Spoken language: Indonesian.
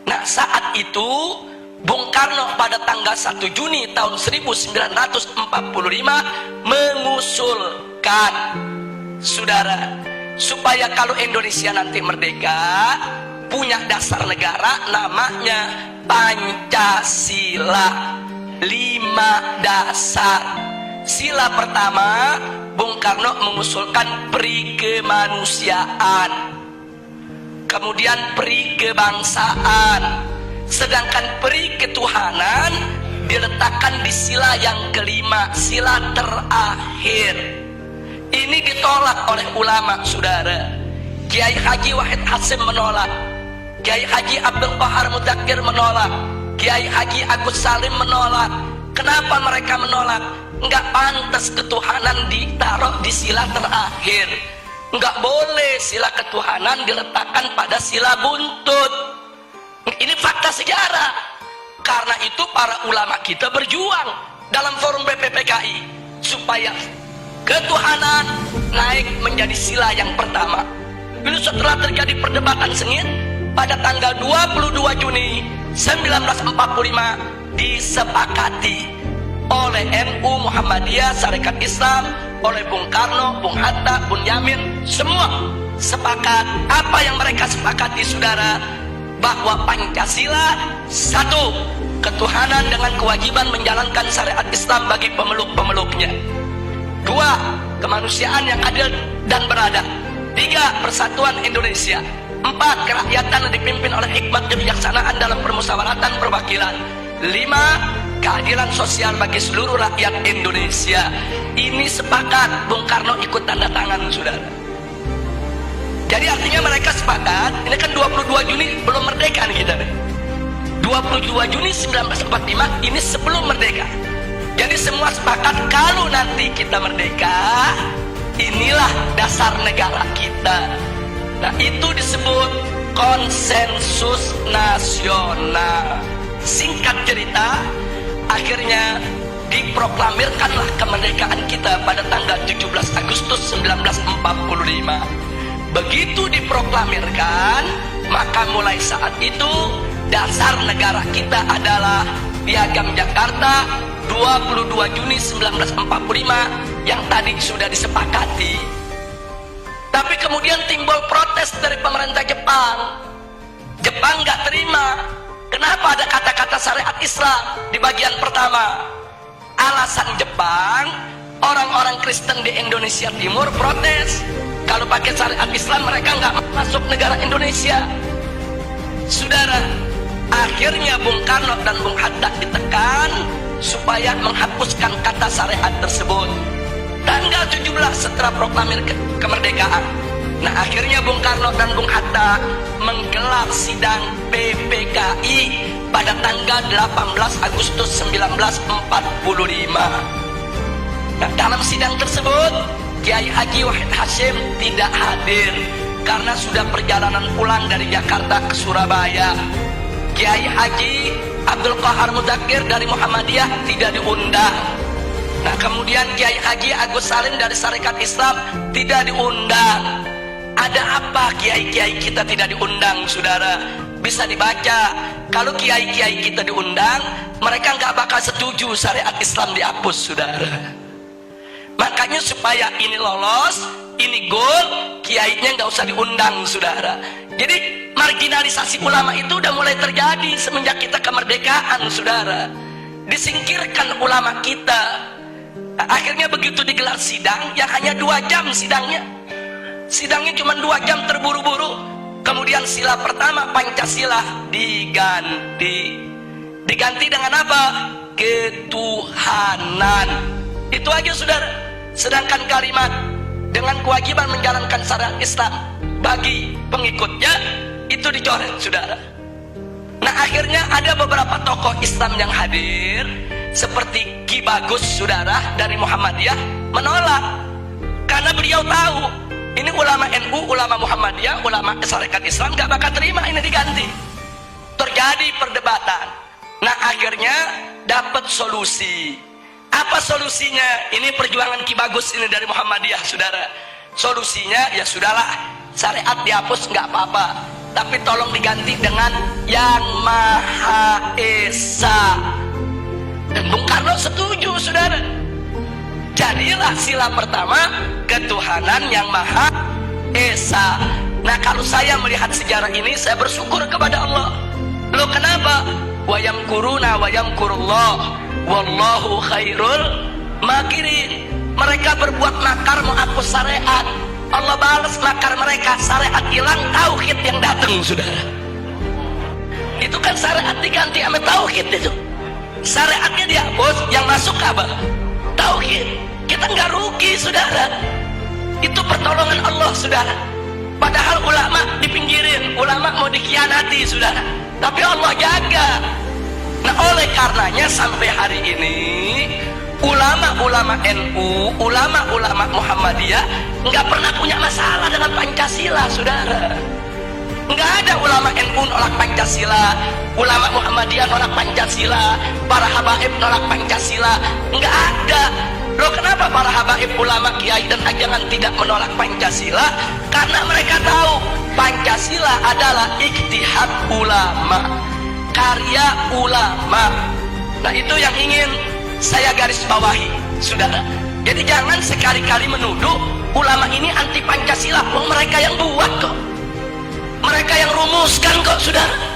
Nah, saat itu Bung Karno pada tanggal 1 Juni tahun 1945 mengusulkan, saudara, supaya kalau Indonesia nanti merdeka punya dasar negara namanya Pancasila. 5 dasar. Sila pertama, Bung Karno mengusulkan peri kemanusiaan, kemudian peri kebangsaan, sedangkan peri ketuhanan diletakkan di sila yang kelima, sila terakhir. Ini ditolak oleh ulama, saudara. Kiai Haji Wahid Hasyim menolak, Kiai Haji Abdul Qahar Mudzakkir menolak, Kiai Haji Agus Salim menolak. Kenapa mereka menolak? Enggak pantas ketuhanan ditaruh di sila terakhir. Enggak boleh sila ketuhanan diletakkan pada sila buntut. Ini fakta sejarah. Karena itu para ulama kita berjuang dalam forum BPPKI supaya ketuhanan naik menjadi sila yang pertama. Lalu setelah terjadi perdebatan sengit, pada tanggal 22 Juni 1945 disepakati oleh NU, Muhammadiyah, Sarekat Islam, oleh Bung Karno, Bung Hatta, Bung Yamin, semua sepakat. Apa yang mereka sepakati, saudara? Bahwa Pancasila, satu, ketuhanan dengan kewajiban menjalankan syariat Islam bagi pemeluk-pemeluknya. Dua, kemanusiaan yang adil dan beradab. Tiga, persatuan Indonesia. Empat, kerakyatan yang dipimpin oleh hikmat kebijaksanaan dalam permusyawaratan perwakilan. Lima, keadilan sosial bagi seluruh rakyat Indonesia. Ini sepakat, Bung Karno ikut tanda tangan, saudara. Jadi artinya mereka sepakat. Ini kan 22 Juni belum merdeka nih kita nih. 22 Juni 1945 ini sebelum merdeka. Jadi semua sepakat kalau nanti kita merdeka, inilah dasar negara kita. Nah, itu disebut konsensus nasional. Singkat cerita, akhirnya diproklamirkanlah kemerdekaan kita pada tanggal 17 Agustus 1945. Begitu diproklamirkan, maka mulai saat itu dasar negara kita adalah Piagam Jakarta 22 Juni 1945 yang tadi sudah disepakati. Tapi kemudian timbul protes dari pemerintah Jepang. Jepang nggak terima. Kenapa ada kata-kata syariat Islam di bagian pertama? Alasan Jepang, orang-orang Kristen di Indonesia Timur protes. Kalau pakai syariat Islam mereka nggak masuk negara Indonesia. Saudara, akhirnya Bung Karno dan Bung Hatta ditekan supaya menghapuskan kata syariat tersebut. Tanggal 17 setelah proklamir kemerdekaan. Nah, akhirnya Bung Karno dan Bung Hatta menggelar sidang PPKI pada tanggal 18 Agustus 1945. Nah, dalam sidang tersebut Kiai Haji Wahid Hasyim tidak hadir karena sudah perjalanan pulang dari Jakarta ke Surabaya. Kiai Haji Abdul Qahar Mudzakkir dari Muhammadiyah tidak diundang. Nah, kemudian Kiai Haji Agus Salim dari Sarekat Islam tidak diundang. Ada apa kiai-kiai kita tidak diundang, saudara? Bisa dibaca. Kalau kiai-kiai kita diundang, mereka nggak bakal setuju syariat Islam dihapus, saudara. Makanya supaya ini lolos, ini goal, kiainya nggak usah diundang, saudara. Jadi marginalisasi ulama itu udah mulai terjadi semenjak kita kemerdekaan, saudara. Disingkirkan ulama kita. Nah, akhirnya begitu digelar sidang, yang hanya 2 jam sidangnya. Sidangnya cuma 2 jam terburu-buru. Kemudian sila pertama Pancasila diganti. Diganti dengan apa? Ketuhanan. Itu aja, saudara. Sedangkan kalimat dengan kewajiban menjalankan syariat Islam bagi pengikutnya itu dicoret, saudara. Nah, akhirnya ada beberapa tokoh Islam yang hadir seperti Ki Bagus, saudara, dari Muhammadiyah menolak karena beliau tahu ini ulama NU, ulama Muhammadiyah, ulama Sarekat Islam gak bakal terima ini diganti. Terjadi perdebatan. Nah, akhirnya dapat solusi. Apa solusinya? Ini perjuangan Ki Bagus ini dari Muhammadiyah, saudara. Solusinya ya sudahlah, syariat dihapus nggak apa-apa. tapi tolong diganti dengan Yang Maha Esa. Dan Bung Karno setuju, saudara. Jadilah sila pertama ketuhanan Yang Maha Esa. Nah, kalau saya melihat sejarah ini, saya bersyukur kepada Allah. Loh, kenapa? Wa yamkuruna wa yamkurullah wallahu khairul makirin. Mereka berbuat makar menghapus syariat, Allah balas makar mereka. Syariat hilang, tauhid yang datang, saudara. Itu kan syariat diganti sama tauhid itu. Syariatnya dihapus, yang masuk apa? Tauhid. Kita nggak rugi, saudara. Itu pertolongan Allah, saudara. Padahal ulama dipinggirin, ulama mau dikhianati, saudara. Tapi Allah jaga. Nah, oleh karenanya sampai hari ini ulama-ulama NU, ulama-ulama Muhammadiyah nggak pernah punya masalah dengan Pancasila, saudara. Nggak ada ulama NU nolak Pancasila, ulama Muhammadiyah nolak Pancasila, para habaib nolak Pancasila. Nggak ada. Loh, kenapa para habaib, ulama, kiai dan ajangan tidak menolak Pancasila? Karena mereka tahu Pancasila adalah ijtihad ulama, karya ulama. Nah, itu yang ingin saya garis bawahi, saudara. Jadi jangan sekali-kali menuduh ulama ini anti Pancasila. Mereka yang buat kok, mereka yang rumuskan kok, saudara.